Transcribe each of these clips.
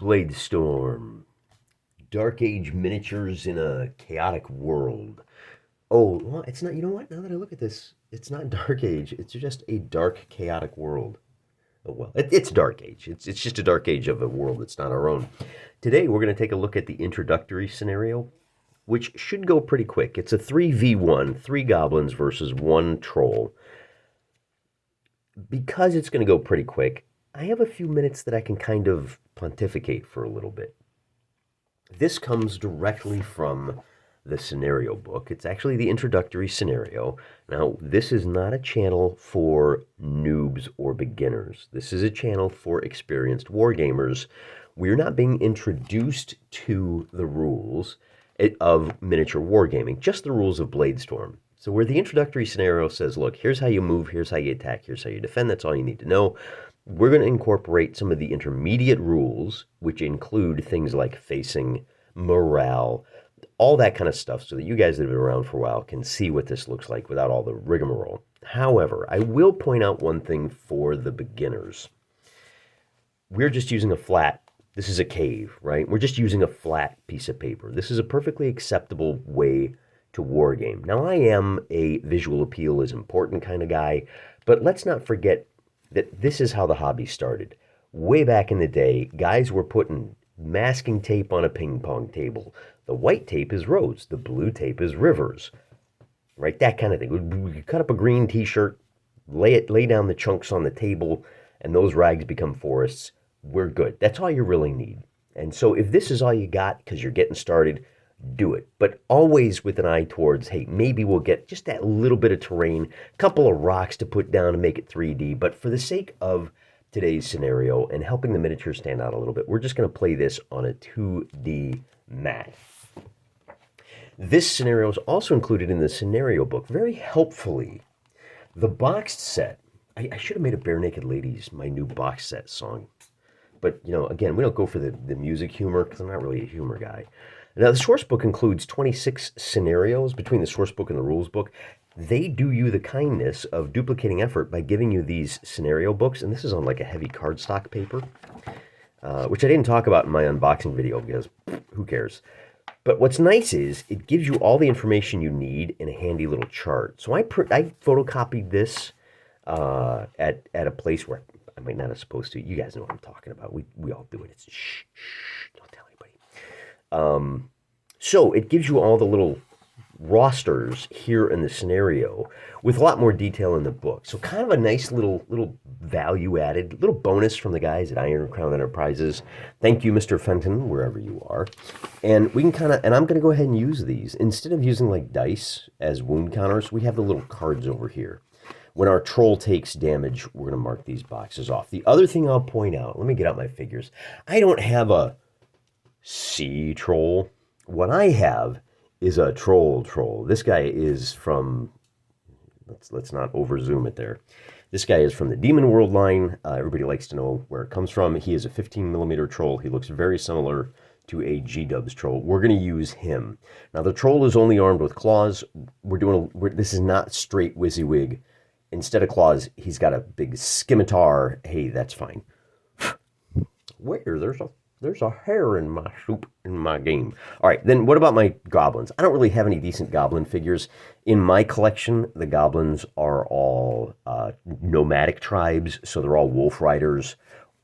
BladeStorm. Dark Age miniatures in a chaotic world. Oh, well, it's not, you know what? Now that I look at this, it's not Dark Age. It's just a dark, chaotic world. Oh, well, it's Dark Age. It's just a Dark Age of a world that's not our own. Today, we're going to take a look at the introductory scenario, which should go pretty quick. It's a 3v1, 3 goblins versus 1 troll. Because it's going to go pretty quick, I have a few minutes that I can kind of pontificate for a little bit. This comes directly from the scenario book. It's actually the introductory scenario. Now, this is not a channel for noobs or beginners. This is a channel for experienced wargamers. We're not being introduced to the rules of miniature wargaming, just the rules of BladeStorm. So where the introductory scenario says, look, here's how you move, here's how you attack, here's how you defend, that's all you need to know. We're going to incorporate some of the intermediate rules, which include things like facing, morale, all that kind of stuff, so that you guys that have been around for a while can see what this looks like without all the rigmarole. However, I will point out one thing for the beginners. We're just using a flat, this is a cave, right? We're just using a flat piece of paper. This is a perfectly acceptable way to wargame. Now, I am a visual appeal is important kind of guy, but let's not forget that this is how the hobby started. Way back in the day, guys were putting masking tape on a ping pong table. The white tape is roads, the blue tape is rivers, right? That kind of thing. We cut up a green t-shirt, lay down the chunks on the table, and those rags become forests. We're good. That's all you really need. And so if this is all you got because you're getting started, do it. But always with an eye towards, hey, maybe we'll get just that little bit of terrain, a couple of rocks to put down and make it 3D. But for the sake of today's scenario and helping the miniature stand out a little bit, we're just going to play this on a 2D mat. This scenario is also included in the scenario book, very helpfully. The boxed set, I should have made a Bare Naked Ladies, my new box set song. But, you know, again, we don't go for the music humor because I'm not really a humor guy. Now, the source book includes 26 scenarios between the source book and the rules book. They do you the kindness of duplicating effort by giving you these scenario books, and this is on like a heavy cardstock paper, which I didn't talk about in my unboxing video because who cares? But what's nice is it gives you all the information you need in a handy little chart. So I photocopied this at a place where I might not have supposed to. You guys know what I'm talking about. We all do it. It's shh, don't tell anybody. So it gives you all the little rosters here in the scenario with a lot more detail in the book. So kind of a nice little value added, little bonus from the guys at Iron Crown Enterprises. Thank you, Mr. Fenton, wherever you are. And we can and I'm going to go ahead and use these. Instead of using like dice as wound counters, we have the little cards over here. When our troll takes damage, we're going to mark these boxes off. The other thing I'll point out, let me get out my figures. I don't have a sea troll. What I have is a troll. This guy is from, let's not over zoom it there. This guy is from the Demon World line. Everybody likes to know where it comes from. He is a 15mm troll. He looks very similar to a G-Dubs troll. We're going to use him. Now the troll is only armed with claws. This is not straight WYSIWYG. Instead of claws, he's got a big scimitar. Hey, that's fine. Where? There's a hair in my soup in my game. All right, then what about my goblins? I don't really have any decent goblin figures. In my collection, the goblins are all nomadic tribes, so they're all wolf riders,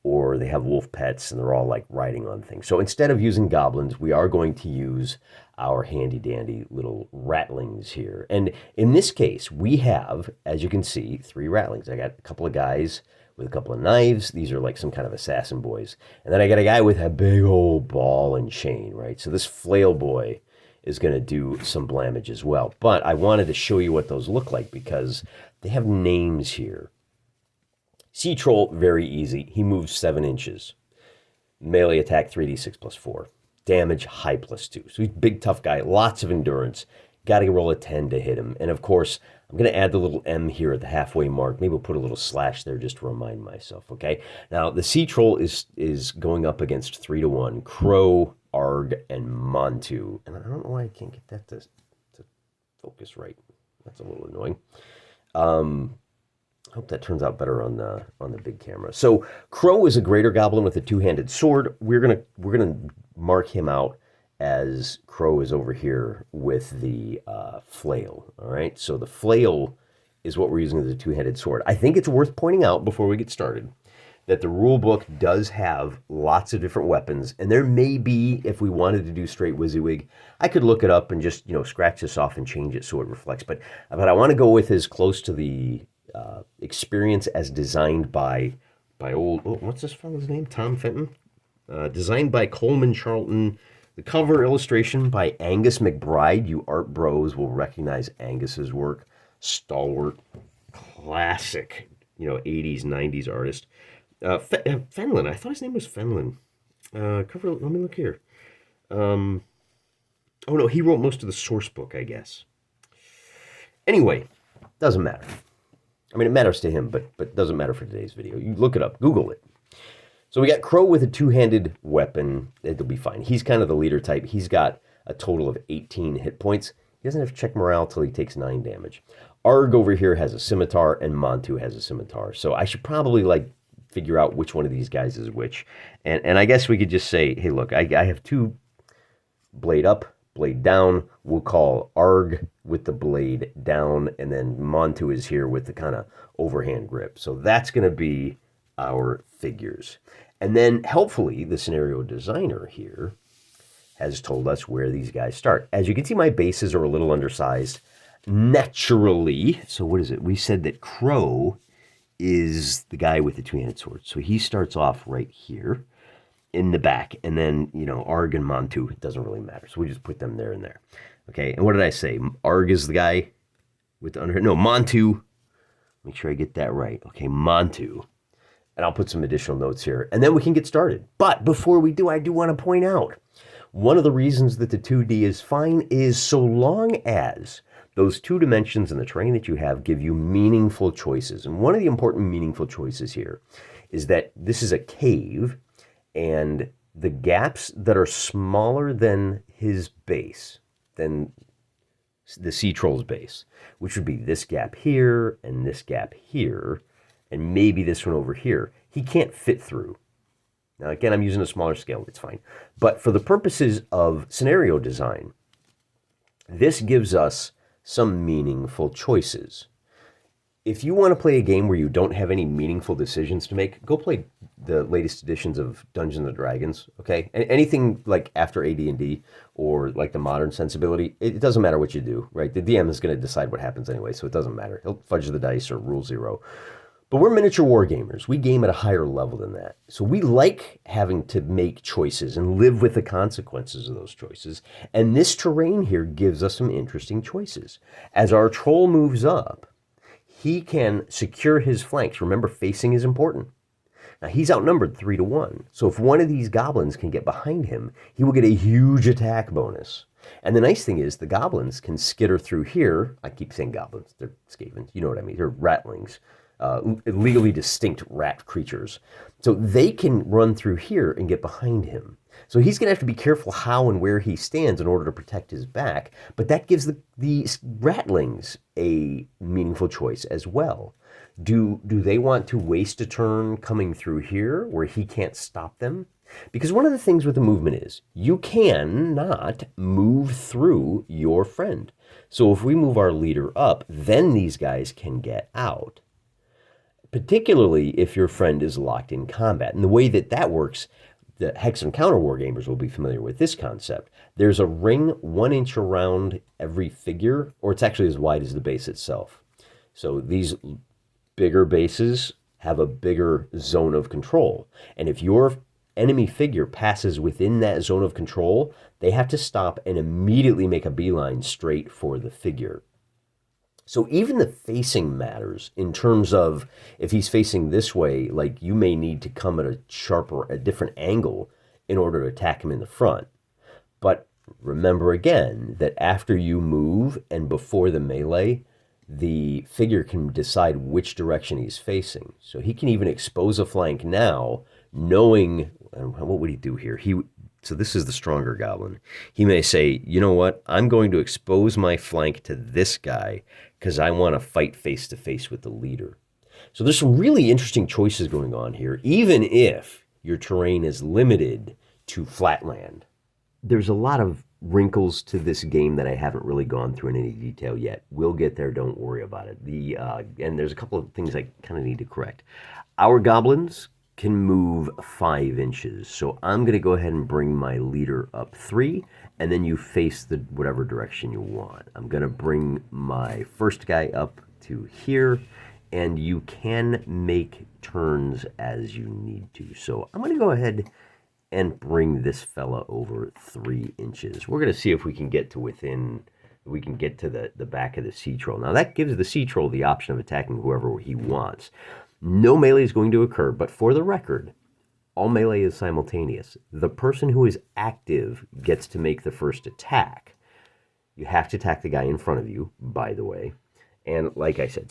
or they have wolf pets, and they're all like riding on things. So instead of using goblins, we are going to use our handy-dandy little ratlings here. And in this case, we have, as you can see, 3 ratlings. I got a couple of guys with a couple of knives. These are like some kind of assassin boys. And then I got a guy with a big old ball and chain, right? So this flail boy is going to do some blamage as well. But I wanted to show you what those look like because they have names here. Sea Troll, very easy. He moves 7 inches. Melee attack 3d6 plus 4. Damage high plus 2. So he's a big, tough guy. Lots of endurance. Got to roll a 10 to hit him. And of course, I'm going to add the little M here at the halfway mark. Maybe we'll put a little slash there just to remind myself, okay? Now, the Sea Troll is going up against 3-1. Crow, Arg, and Montu. And I don't know why I can't get that to focus right. That's a little annoying. Hope that turns out better on the big camera. So Crow is a greater goblin with a two-handed sword. We're gonna mark him out as Crow is over here with the flail. All right. So the flail is what we're using as a two-handed sword. I think it's worth pointing out before we get started that the rule book does have lots of different weapons, and there may be, if we wanted to do straight WYSIWYG, I could look it up and just scratch this off and change it so it reflects. But I want to go with as close to the experience as designed by what's this fellow's name? Tom Fenton. Designed by Coleman Charlton. The cover illustration by Angus McBride. You art bros will recognize Angus's work. Stalwart, classic, 80s, 90s artist. Fenlon. I thought his name was Fenlon. Cover. Let me look here. Oh no, he wrote most of the source book, I guess. Anyway, doesn't matter. I mean, it matters to him, but doesn't matter for today's video. You look it up, Google it. So we got Crow with a two-handed weapon. It'll be fine. He's kind of the leader type. He's got a total of 18 hit points. He doesn't have to check morale till he takes 9 damage. Arg over here has a scimitar, and Montu has a scimitar. So I should probably figure out which one of these guys is which. And I guess we could just say, hey, look, I have 2 blade up, blade down. We'll call Arg with the blade down, and then Montu is here with the kind of overhand grip. So that's going to be our figures. And then helpfully the scenario designer here has told us where these guys start. As you can see, my bases are a little undersized naturally. So what is it? We said that Crow is the guy with the two-handed sword. So he starts off right here in the back, and then, Arg and Montu, it doesn't really matter. So we just put them there and there. Okay, and what did I say? Arg is the guy with the underhand. No, Montu. Make sure I get that right. Okay, Montu. And I'll put some additional notes here, and then we can get started. But before we do, I do want to point out, one of the reasons that the 2D is fine is so long as those 2 dimensions in the terrain that you have give you meaningful choices. And one of the important meaningful choices here is that this is a cave, and the gaps that are smaller than his base, than the sea troll's base, which would be this gap here and this gap here, and maybe this one over here, he can't fit through. Now, again, I'm using a smaller scale. It's fine. But for the purposes of scenario design, this gives us some meaningful choices. If you want to play a game where you don't have any meaningful decisions to make, go play the latest editions of Dungeons & Dragons, okay? And anything like after AD&D or like the modern sensibility, it doesn't matter what you do, right? The DM is going to decide what happens anyway, so it doesn't matter. He'll fudge the dice or rule 0. But we're miniature war gamers. We game at a higher level than that. So we like having to make choices and live with the consequences of those choices. And this terrain here gives us some interesting choices. As our troll moves up, he can secure his flanks. Remember, facing is important. Now, he's outnumbered 3-1. So if one of these goblins can get behind him, he will get a huge attack bonus. And the nice thing is the goblins can skitter through here. I keep saying goblins. They're skavens. You know what I mean. They're ratlings. Legally distinct rat creatures. So they can run through here and get behind him. So he's going to have to be careful how and where he stands in order to protect his back. But that gives the ratlings a meaningful choice as well. Do they want to waste a turn coming through here where he can't stop them? Because one of the things with the movement is you cannot move through your friend. So if we move our leader up, then these guys can get out. Particularly if your friend is locked in combat. And the way that works, the Hex and Counter Wargamers will be familiar with this concept. There's a ring 1 inch around every figure, or it's actually as wide as the base itself. So these bigger bases have a bigger zone of control. And if your enemy figure passes within that zone of control, they have to stop and immediately make a beeline straight for the figure. So even the facing matters in terms of if he's facing this way, like you may need to come at a different angle in order to attack him in the front. But remember again that after you move and before the melee, the figure can decide which direction he's facing. So he can even expose a flank now, knowing, what would he do here? So this is the stronger goblin. He may say, you know what? I'm going to expose my flank to this guy because I want to fight face to face with the leader. So there's some really interesting choices going on here, even if your terrain is limited to flatland. There's a lot of wrinkles to this game that I haven't really gone through in any detail yet. We'll get there, don't worry about it. And there's a couple of things I kind of need to correct. Our goblins can move 5 inches, so I'm going to go ahead and bring my leader up 3, and then you face the whatever direction you want. I'm going to bring my first guy up to here, and you can make turns as you need to. So I'm going to go ahead and bring this fella over 3 inches. We're going to see if we can get to the back of the sea troll. Now that gives the sea troll the option of attacking whoever he wants. No melee is going to occur, but for the record, all melee is simultaneous. The person who is active gets to make the first attack. You have to attack the guy in front of you, by the way. And like I said,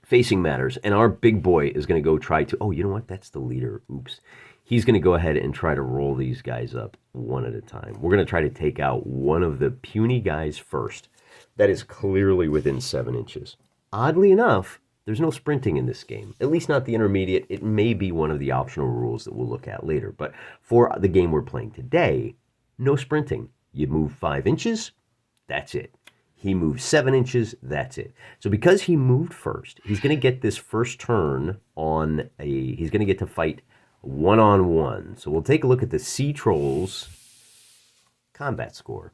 facing matters, and our big boy is going to go try to, oh, you know what? That's the leader. Oops. He's going to go ahead and try to roll these guys up one at a time. We're going to try to take out one of the puny guys first. That is clearly within 7 inches. Oddly enough, there's no sprinting in this game, at least not the intermediate. It may be one of the optional rules that we'll look at later, but for the game we're playing today, no sprinting. You move 5 inches, that's it. He moved 7 inches, that's it. So because he moved first, he's going to get this first turn he's going to get to fight one-on-one. So we'll take a look at the Sea Troll's combat score.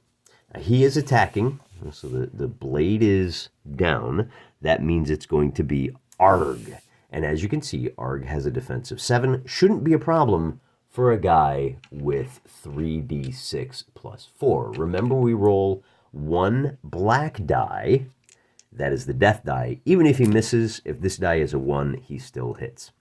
Now, he is attacking, so the blade is down. That means it's going to be Arg. And as you can see, Arg has a defense of 7. Shouldn't be a problem for a guy with 3d6 plus 4. Remember, we roll 1 black die. That is the death die. Even if he misses, if this die is a 1, he still hits.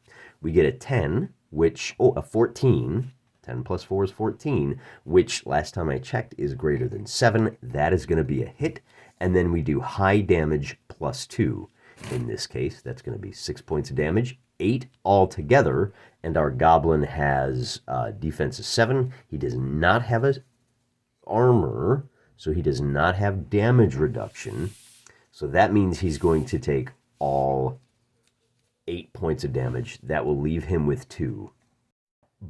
We get a 10, a 14. 10 plus 4 is 14, which last time I checked is greater than 7. That is going to be a hit. And then we do high damage plus 2. In this case, that's going to be 6 points of damage, 8 altogether. And our goblin has defense of 7. He does not have a armor, so he does not have damage reduction. So that means he's going to take all 8 points of damage. That will leave him with 2.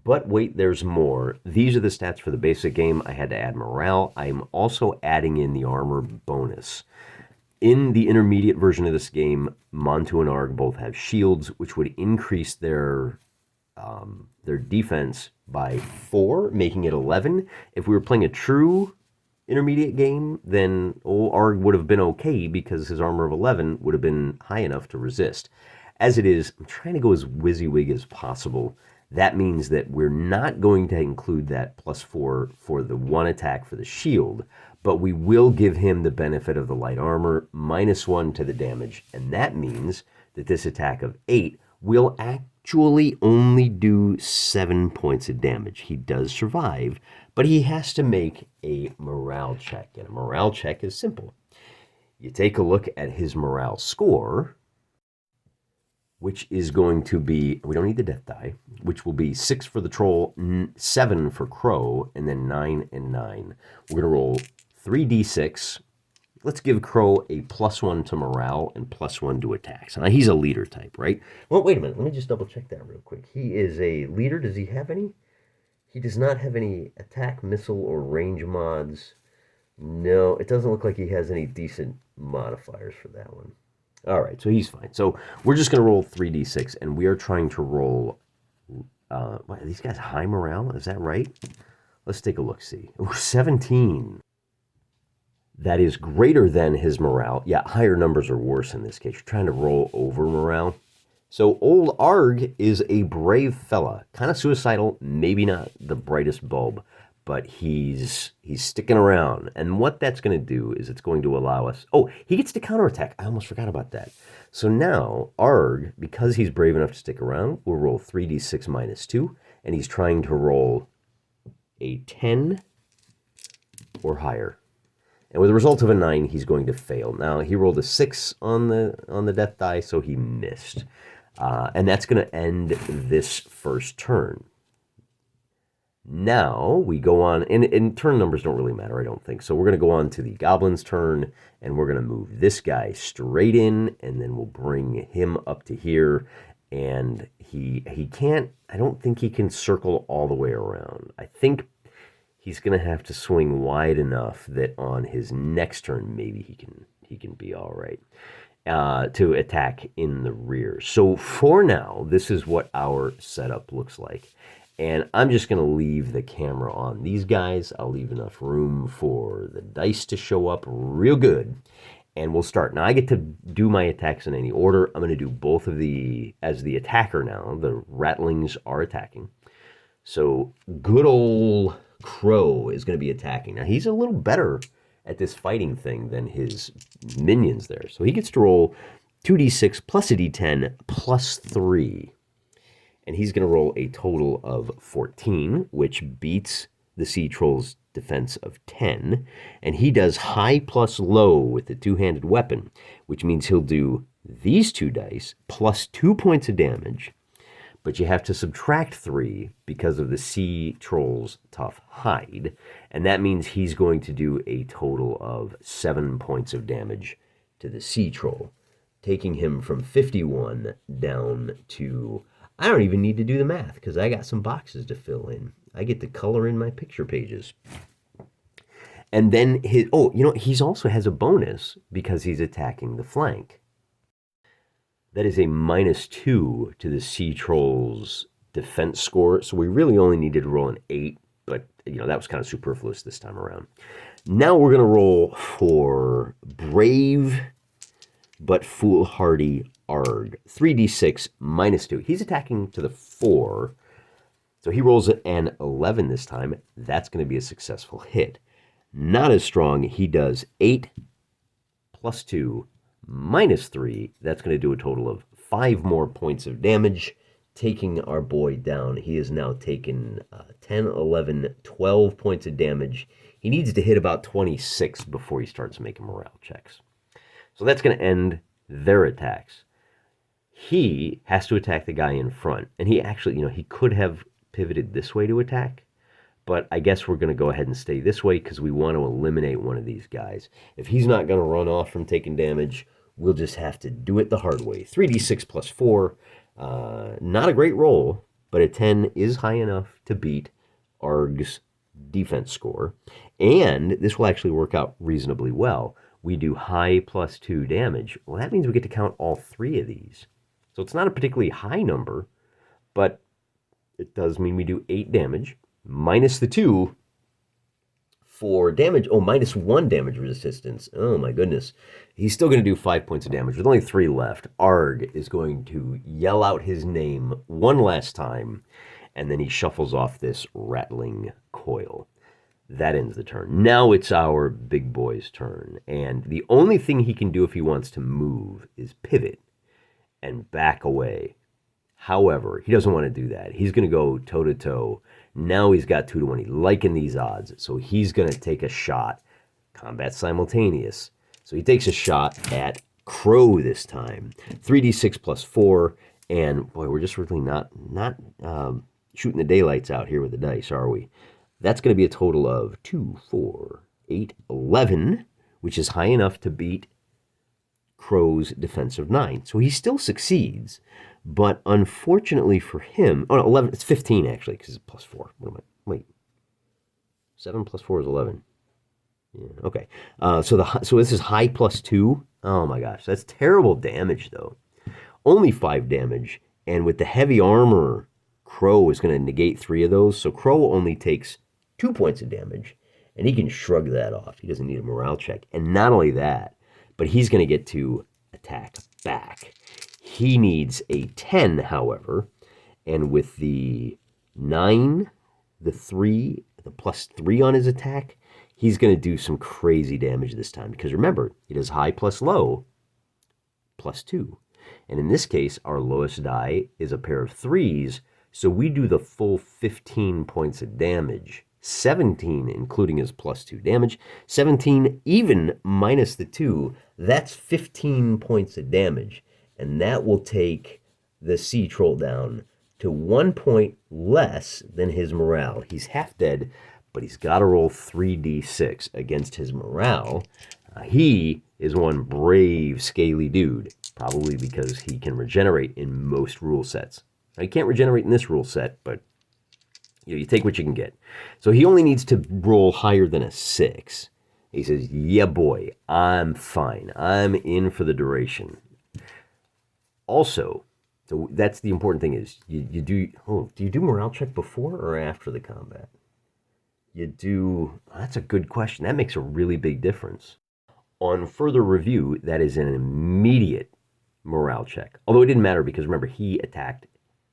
But wait, there's more. These are the stats for the basic game. I had to add morale. I'm also adding in the armor bonus. In the intermediate version of this game, Montu and Arg both have shields, which would increase their defense by 4, making it 11. If we were playing a true intermediate game, then old Arg would have been okay because his armor of 11 would have been high enough to resist. As it is, I'm trying to go as WYSIWYG as possible. That means that we're not going to include that plus 4 for the 1 attack for the shield, but we will give him the benefit of the light armor, minus 1 to the damage, and that means that this attack of 8 will actually only do 7 points of damage. He does survive, but he has to make a morale check, and a morale check is simple. You take a look at his morale score, which is going to be, we don't need the death die, which will be 6 for the troll, 7 for Crow, and then 9 and 9. We're going to roll 3d6. Let's give Crow a +1 to morale and +1 to attack. So now he's a leader type, right? Well, wait a minute. Let me just double check that real quick. He is a leader. Does he have any? He does not have any attack, missile, or range mods. No, it doesn't look like he has any decent modifiers for that one. All right, so he's fine. So we're just going to roll 3d6, and we are trying to roll... what, are these guys high morale? Is that right? Let's take a look-see. Oh, 17. That is greater than his morale. Yeah, higher numbers are worse in this case. You're trying to roll over morale. So old Arg is a brave fella. Kind of suicidal, maybe not the brightest bulb, but he's sticking around. And what that's going to do is it's going to allow us... Oh, he gets to counterattack. I almost forgot about that. So now, Arg, because he's brave enough to stick around, will roll 3d6 minus 2, and he's trying to roll a 10 or higher. And with a result of a 9, he's going to fail. Now, he rolled a 6 on the death die, so he missed. And that's going to end this first turn. Now we go on, and turn numbers don't really matter, I don't think. So we're going to go on to the Goblin's turn, and we're going to move this guy straight in, and then we'll bring him up to here. And he can't, I don't think he can circle all the way around. I think he's going to have to swing wide enough that on his next turn, maybe he can be all right to attack in the rear. So for now, this is what our setup looks like. And I'm just going to leave the camera on these guys. I'll leave enough room for the dice to show up real good. And we'll start. Now, I get to do my attacks in any order. I'm going to do both of as the attacker now. The Rattlings are attacking. So good old Crow is going to be attacking. Now, he's a little better at this fighting thing than his minions there. So he gets to roll 2d6 plus a d10 plus 3. And he's going to roll a total of 14, which beats the Sea Troll's defense of 10. And he does high plus low with the two-handed weapon, which means he'll do these two dice plus 2 points of damage. But you have to subtract 3 because of the Sea Troll's tough hide. And that means he's going to do a total of 7 points of damage to the Sea Troll, taking him from 51 down to... I don't even need to do the math because I got some boxes to fill in. I get to color in my picture pages. And then he's also has a bonus because he's attacking the flank. That is a -2 to the Sea Troll's defense score. So we really only needed to roll an 8, but that was kind of superfluous this time around. Now we're going to roll for brave but foolhardy Arg. 3d6 -2. He's attacking to the 4. So he rolls an 11 this time. That's going to be a successful hit. Not as strong. He does 8 plus 2 minus 3. That's going to do a total of 5 more points of damage, taking our boy down. He has now taken 10, 11, 12 points of damage. He needs to hit about 26 before he starts making morale checks. So that's going to end their attacks. He has to attack the guy in front. And he actually, he could have pivoted this way to attack. But I guess we're going to go ahead and stay this way because we want to eliminate one of these guys. If he's not going to run off from taking damage, we'll just have to do it the hard way. 3d6 plus 4. Not a great roll, but a 10 is high enough to beat Arg's defense score. And this will actually work out reasonably well. We do high plus 2 damage. Well, that means we get to count all 3 of these. So it's not a particularly high number, but it does mean we do 8 damage, minus the 2 for damage. Oh, -1 damage resistance. Oh, my goodness. He's still going to do 5 points of damage. With only 3 left, Arg is going to yell out his name one last time, and then he shuffles off this rattling coil. That ends the turn. Now it's our big boy's turn, and the only thing he can do if he wants to move is pivot and back away. However, he doesn't want to do that. He's going to go toe-to-toe. Now he's got 2-1. He's liking these odds, so he's going to take a shot. Combat simultaneous. So he takes a shot at Crow this time. 3d6 plus 4, and boy, we're just really not shooting the daylights out here with the dice, are we? That's going to be a total of 2, 4, 8, 11, which is high enough to beat Crow's defense of 9. So he still succeeds, but unfortunately for him, 11, it's 15 actually, because it's plus 4. Wait. 7 plus 4 is 11. Yeah, okay. So this is high plus 2. Oh my gosh, that's terrible damage though. Only 5 damage, and with the heavy armor, Crow is going to negate 3 of those, so Crow only takes 2 points of damage, and he can shrug that off. He doesn't need a morale check. And not only that, but he's going to get to attack back. He needs a 10, however, and with the 9, the 3, the plus 3 on his attack, he's going to do some crazy damage this time. Because remember, he does high plus low, plus 2. And in this case, our lowest die is a pair of 3s, so we do the full 15 points of damage. 17, including his plus 2 damage. 17, even minus the 2. That's 15 points of damage. And that will take the Sea Troll down to 1 point less than his morale. He's half dead, but he's got to roll 3d6 against his morale. He is one brave, scaly dude, probably because he can regenerate in most rule sets. Now, he can't regenerate in this rule set, but you take what you can get. So he only needs to roll higher than a 6. He says, yeah, boy, I'm fine. I'm in for the duration. Also, so that's the important thing is, do you do morale check before or after the combat? You do, that's a good question. That makes a really big difference. On further review, that is an immediate morale check. Although it didn't matter because remember, he attacked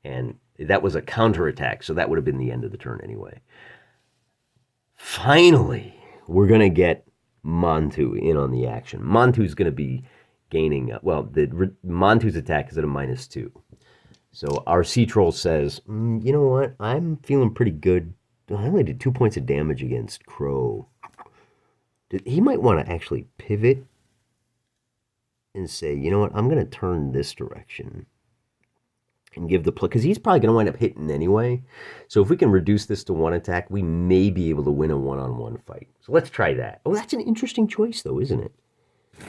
and that was a counterattack, so that would have been the end of the turn anyway. Finally, we're going to get Montu in on the action. Montu's going to be gaining, Montu's attack is at a -2. So our Sea Troll says, you know what, I'm feeling pretty good. I only did 2 points of damage against Crow. He might want to actually pivot and say, you know what, I'm going to turn this direction and give the play, because he's probably going to wind up hitting anyway. So if we can reduce this to 1 attack, we may be able to win a one-on-one fight. So let's try that. Oh, that's an interesting choice, though, isn't it?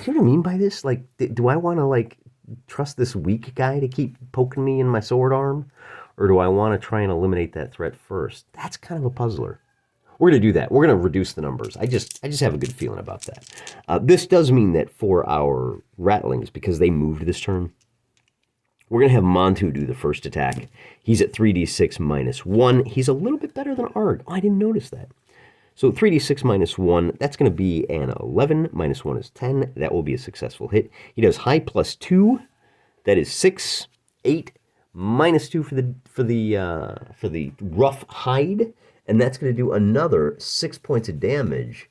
See what I mean by this? Like, do I want to, like, trust this weak guy to keep poking me in my sword arm? Or do I want to try and eliminate that threat first? That's kind of a puzzler. We're going to do that. We're going to reduce the numbers. I just have a good feeling about that. This does mean that for our Rattlings, because they moved this turn, we're going to have Montu do the first attack. He's at 3d6 -1. He's a little bit better than Arg. Oh, I didn't notice that. So 3d6 -1, that's going to be an 11. -1 is 10. That will be a successful hit. He does high +2. That is 6, 8, -2 for the rough hide. And that's going to do another 6 points of damage.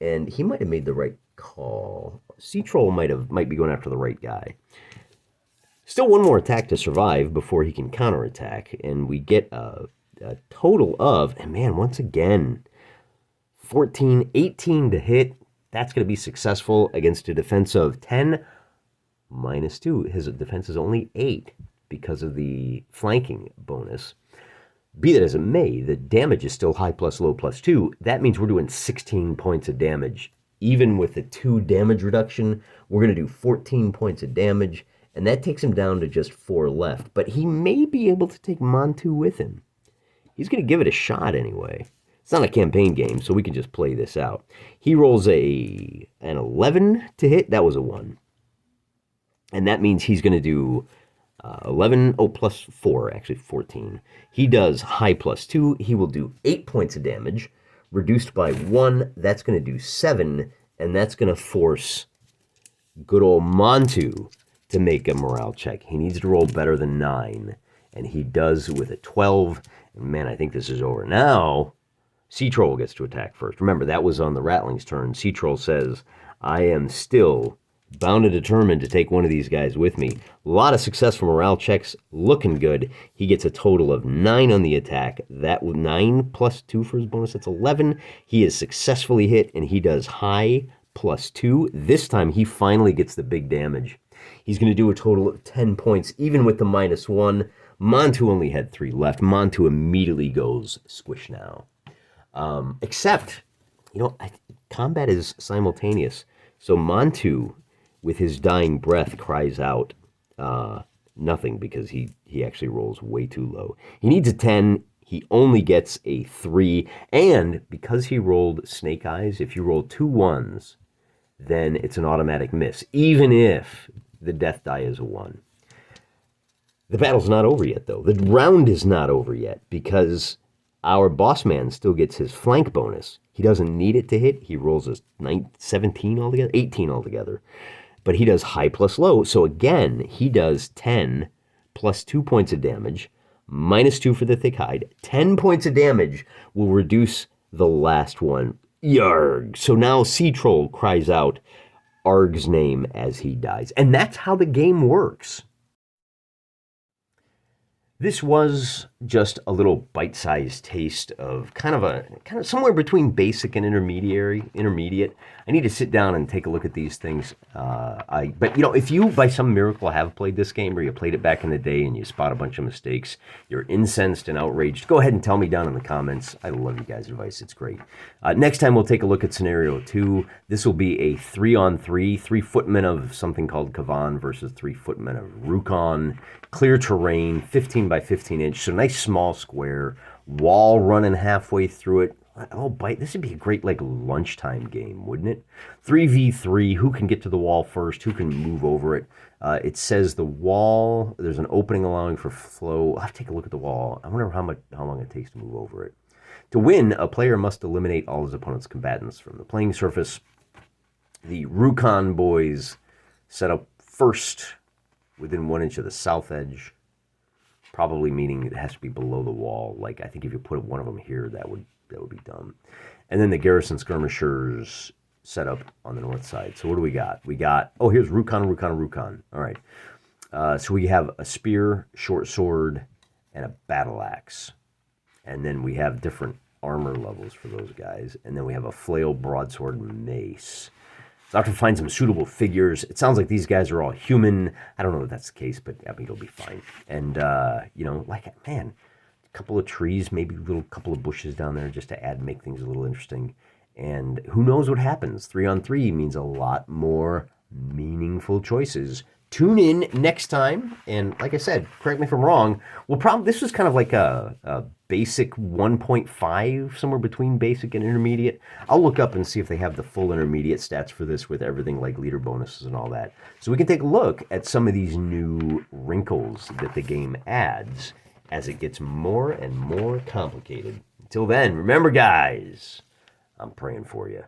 And he might have made the right call. Sea Troll might be going after the right guy. Still one more attack to survive before he can counterattack. And we get a total of, and man, once again, 14, 18 to hit. That's going to be successful against a defense of 10, -2. His defense is only 8 because of the flanking bonus. Be that as it may, the damage is still high plus low +2. That means we're doing 16 points of damage. Even with the 2 damage reduction, we're going to do 14 points of damage. And that takes him down to just 4 left. But he may be able to take Montu with him. He's going to give it a shot anyway. It's not a campaign game, so we can just play this out. He rolls an 11 to hit. That was a 1. And that means he's going to do 11, plus 4, actually 14. He does high +2. He will do 8 points of damage. Reduced by 1, that's going to do 7. And that's going to force good old Montu to make a morale check. He needs to roll better than 9. And he does with a 12. And man, I think this is over. Now, Sea Troll gets to attack first. Remember, that was on the Rattling's turn. Sea Troll says, I am still bound and determined to take one of these guys with me. A lot of successful morale checks. Looking good. He gets a total of 9 on the attack. That was 9 +2 for his bonus. That's 11. He is successfully hit, and he does high +2. This time, he finally gets the big damage. He's going to do a total of 10 points, even with the -1. Montu only had 3 left. Montu immediately goes squish now. Except, combat is simultaneous. So Montu, with his dying breath, cries out nothing because he actually rolls way too low. He needs a 10. He only gets a 3. And because he rolled Snake Eyes, if you roll 2 1s, then it's an automatic miss, even if the death die is a 1. The battle's not over yet, though. The round is not over yet because our boss man still gets his flank bonus. He doesn't need it to hit. He rolls a 17 altogether, 18 altogether. But he does high plus low. So again, he does 10 plus 2 points of damage, -2 for the thick hide. 10 points of damage will reduce the last one. Yarg. So now Sea Troll cries out Arg's name as he dies. And that's how the game works. This was just a little bite-sized taste of kind of somewhere between basic and intermediate. I need to sit down and take a look at these things. But you know, if you by some miracle have played this game, or you played it back in the day and you spot a bunch of mistakes, you're incensed and outraged, go ahead and tell me down in the comments. I love you guys' advice. It's great. Next time we'll take a look at scenario 2. This will be a 3-on-3, 3 footmen of something called Kavan versus 3 footmen of Rukon. Clear terrain, 15 by 15 inch, so nice small square, wall running halfway through it. Oh, this would be a great like lunchtime game, wouldn't it? 3v3, who can get to the wall first, who can move over it. It says the wall, there's an opening allowing for flow. I'll have to take a look at the wall. I wonder how long it takes to move over it. To win, a player must eliminate all his opponent's combatants from the playing surface. The Rukon boys set up first within 1 inch of the south edge, probably meaning it has to be below the wall. Like, I think if you put one of them here, that would be dumb. And then the garrison skirmishers set up on the north side. So what do we got? We got, oh, here's Rukon. All right. So we have a spear, short sword, and a battle axe. And then we have different armor levels for those guys. And then we have a flail, broadsword, and mace. So I have to find some suitable figures. It sounds like these guys are all human. I don't know if that's the case, but I mean, it'll be fine. And, you know, like, man, a couple of trees, maybe a little couple of bushes down there just to make things a little interesting. And who knows what happens? 3-on-3 means a lot more meaningful choices. Tune in next time. And like I said, correct me if I'm wrong, this was kind of like a basic 1.5, somewhere between basic and intermediate. I'll look up and see if they have the full intermediate stats for this with everything like leader bonuses and all that. So we can take a look at some of these new wrinkles that the game adds as it gets more and more complicated. Until then, remember guys, I'm praying for you.